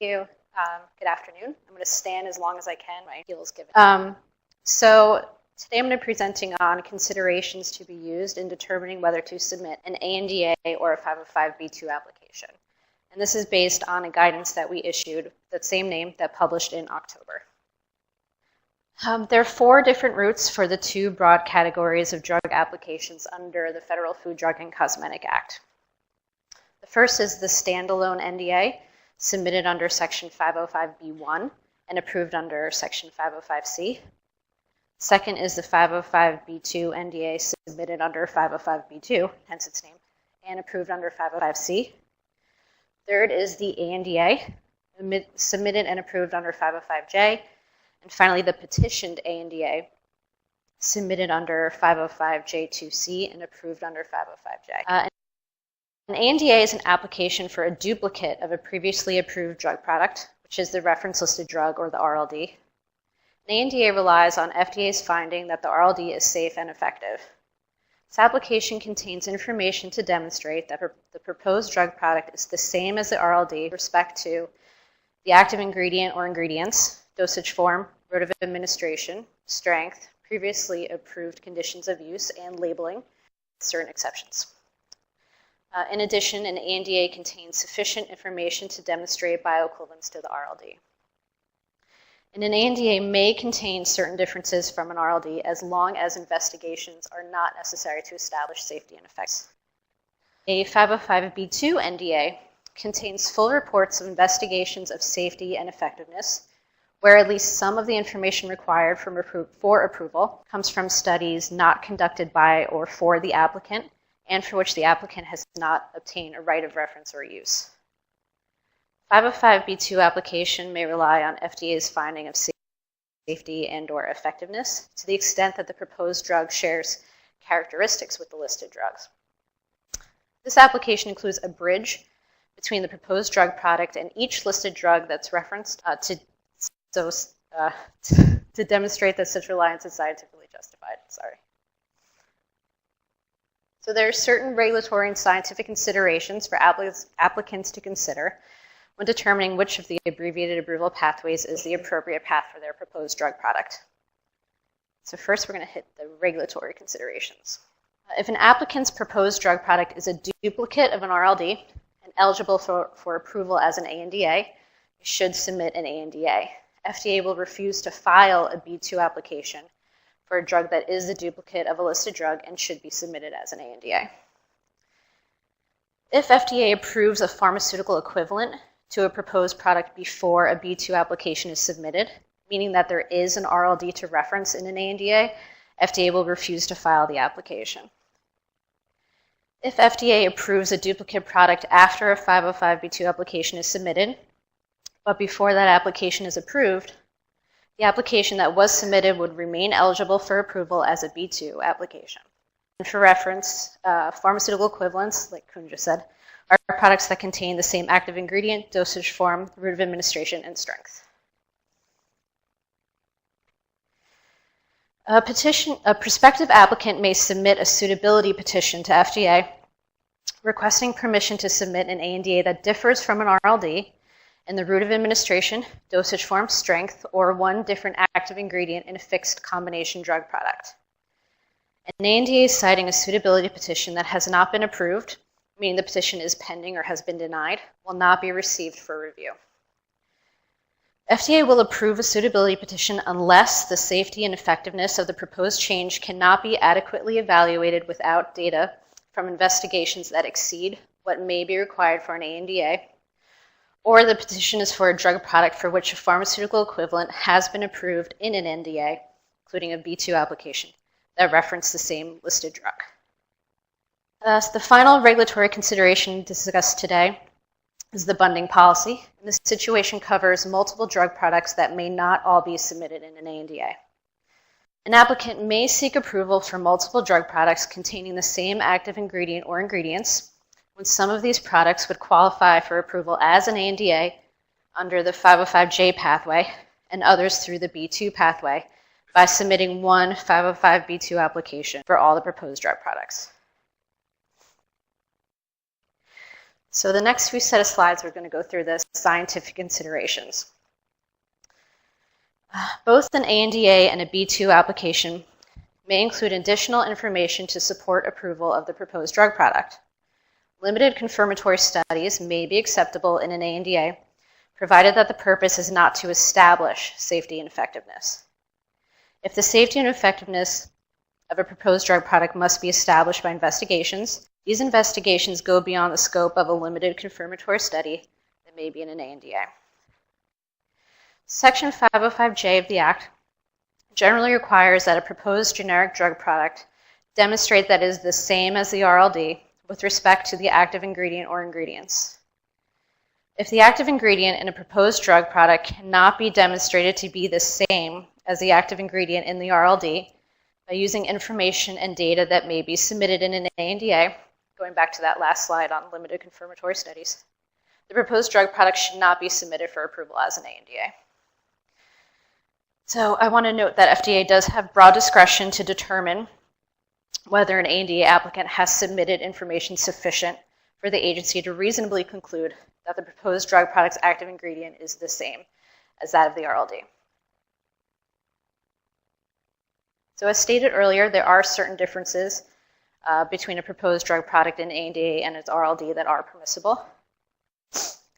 you. Good afternoon. I'm going to stand as long as I can. My heels given. So today I'm going to be presenting on considerations to be used in determining whether to submit an ANDA or a 505(b)(2) application. And this is based on a guidance that we issued, that same name, that published in October. There are 4 different routes for the 2 broad categories of drug applications under the Federal Food, Drug, and Cosmetic Act. The first is the standalone NDA, submitted under Section 505(b)(1 and approved under Section 505(c). Second is the 505(b)(2) NDA submitted under 505(b)(2, hence its name, and approved under 505(c). Third is the ANDA, submitted and approved under 505(j). And finally, the petitioned ANDA, submitted under 505(j)(2)(c) and approved under 505(j). An ANDA is an application for a duplicate of a previously approved drug product, which is the reference listed drug or the RLD. An ANDA relies on FDA's finding that the RLD is safe and effective. This application contains information to demonstrate that the proposed drug product is the same as the RLD with respect to the active ingredient or ingredients, dosage form, route of administration, strength, previously approved conditions of use, and labeling, with certain exceptions. In addition, an ANDA contains sufficient information to demonstrate bioequivalence to the RLD. And an ANDA may contain certain differences from an RLD as long as investigations are not necessary to establish safety and effects. A 505(b)(2) NDA contains full reports of investigations of safety and effectiveness, where at least some of the information required for approval comes from studies not conducted by or for the applicant, and for which the applicant has not obtained a right of reference or use. 505(b)(2) application may rely on FDA's finding of safety and or effectiveness to the extent that the proposed drug shares characteristics with the listed drugs. This application includes a bridge between the proposed drug product and each listed drug that's referenced to demonstrate that such reliance is scientifically justified. So there are certain regulatory and scientific considerations for applicants to consider when determining which of the abbreviated approval pathways is the appropriate path for their proposed drug product. So first we're going to hit the regulatory considerations. If an applicant's proposed drug product is a duplicate of an RLD and eligible for approval as an ANDA, you should submit an ANDA. FDA will refuse to file a B2 application for a drug that is a duplicate of a listed drug and should be submitted as an ANDA. If FDA approves a pharmaceutical equivalent to a proposed product before a B2 application is submitted, meaning that there is an RLD to reference in an ANDA, FDA will refuse to file the application. If FDA approves a duplicate product after a 505(b)(2) application is submitted, but before that application is approved, the application that was submitted would remain eligible for approval as a B2 application. And for reference, pharmaceutical equivalents, like Kun just said, are products that contain the same active ingredient, dosage form, route of administration, and strength. A prospective applicant may submit a suitability petition to FDA requesting permission to submit an ANDA that differs from an RLD in the route of administration, dosage form, strength, or one different active ingredient in a fixed combination drug product. An ANDA citing a suitability petition that has not been approved, meaning the petition is pending or has been denied, will not be received for review. FDA will approve a suitability petition unless the safety and effectiveness of the proposed change cannot be adequately evaluated without data from investigations that exceed what may be required for an ANDA, or the petition is for a drug product for which a pharmaceutical equivalent has been approved in an NDA, including a B2 application, that reference the same listed drug. So the final regulatory consideration discussed today is the Bunting Policy. And this situation covers multiple drug products that may not all be submitted in an ANDA. An applicant may seek approval for multiple drug products containing the same active ingredient or ingredients when some of these products would qualify for approval as an ANDA under the 505(j) pathway and others through the B2 pathway by submitting one 505(b)(2) application for all the proposed drug products. So the next few set of slides, we're going to go through the scientific considerations. Both an ANDA and a B2 application may include additional information to support approval of the proposed drug product. Limited confirmatory studies may be acceptable in an ANDA, provided that the purpose is not to establish safety and effectiveness. If the safety and effectiveness of a proposed drug product must be established by investigations, these investigations go beyond the scope of a limited confirmatory study that may be in an ANDA. Section 505J of the Act generally requires that a proposed generic drug product demonstrate that it is the same as the RLD with respect to the active ingredient or ingredients. If the active ingredient in a proposed drug product cannot be demonstrated to be the same as the active ingredient in the RLD by using information and data that may be submitted in an ANDA, going back to that last slide on limited confirmatory studies, the proposed drug product should not be submitted for approval as an ANDA. So I want to note that FDA does have broad discretion to determine whether an ANDA applicant has submitted information sufficient for the agency to reasonably conclude that the proposed drug product's active ingredient is the same as that of the RLD. So as stated earlier, there are certain differences between a proposed drug product in ANDA and its RLD that are permissible.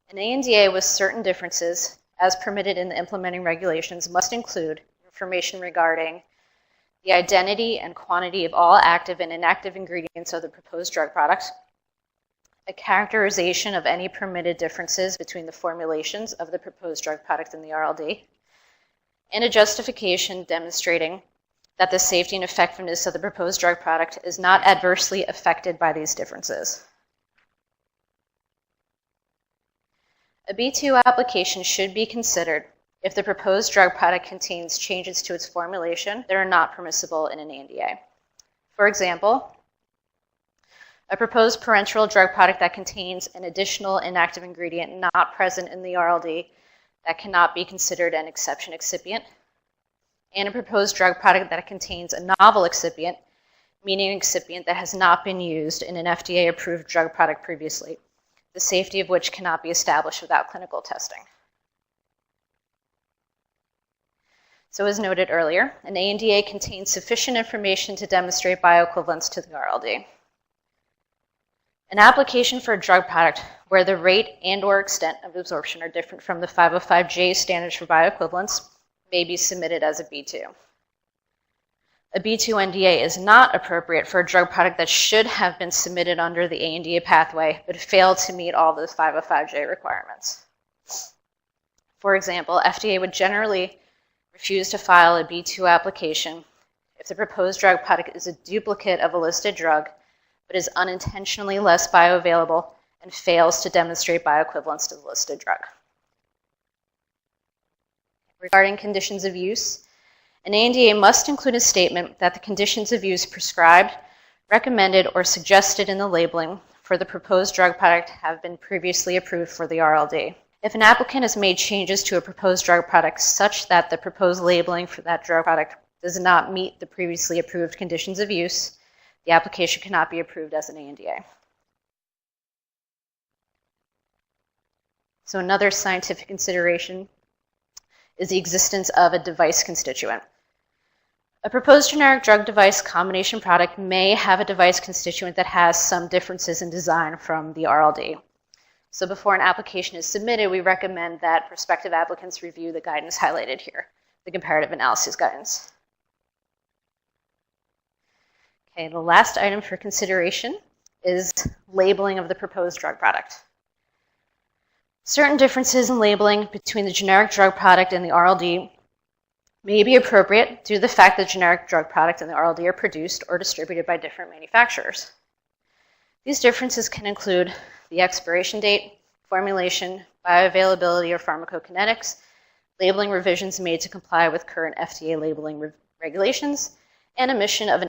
An ANDA with certain differences, as permitted in the implementing regulations, must include information regarding the identity and quantity of all active and inactive ingredients of the proposed drug product, a characterization of any permitted differences between the formulations of the proposed drug product and the RLD, and a justification demonstrating that the safety and effectiveness of the proposed drug product is not adversely affected by these differences. A B2 application should be considered if the proposed drug product contains changes to its formulation that are not permissible in an ANDA. For example, a proposed parenteral drug product that contains an additional inactive ingredient not present in the RLD that cannot be considered an exception excipient, and a proposed drug product that contains a novel excipient, meaning an excipient that has not been used in an FDA-approved drug product previously, the safety of which cannot be established without clinical testing. So as noted earlier, an ANDA contains sufficient information to demonstrate bioequivalence to the RLD. An application for a drug product where the rate and/or extent of absorption are different from the 505J standards for bioequivalence may be submitted as a B2. A B2 NDA is not appropriate for a drug product that should have been submitted under the ANDA pathway but failed to meet all the 505J requirements. For example, FDA would generally refuse to file a B2 application if the proposed drug product is a duplicate of a listed drug but is unintentionally less bioavailable and fails to demonstrate bioequivalence to the listed drug. Regarding conditions of use, an ANDA must include a statement that the conditions of use prescribed, recommended, or suggested in the labeling for the proposed drug product have been previously approved for the RLD. If an applicant has made changes to a proposed drug product such that the proposed labeling for that drug product does not meet the previously approved conditions of use, the application cannot be approved as an ANDA. So another scientific consideration is the existence of a device constituent. A proposed generic drug-device combination product may have a device constituent that has some differences in design from the RLD. So before an application is submitted, we recommend that prospective applicants review the guidance highlighted here, the comparative analysis guidance. Okay, the last item for consideration is labeling of the proposed drug product. Certain differences in labeling between the generic drug product and the RLD may be appropriate due to the fact that the generic drug product and the RLD are produced or distributed by different manufacturers. These differences can include the expiration date, formulation, bioavailability or pharmacokinetics, labeling revisions made to comply with current FDA labeling regulations, and omission of an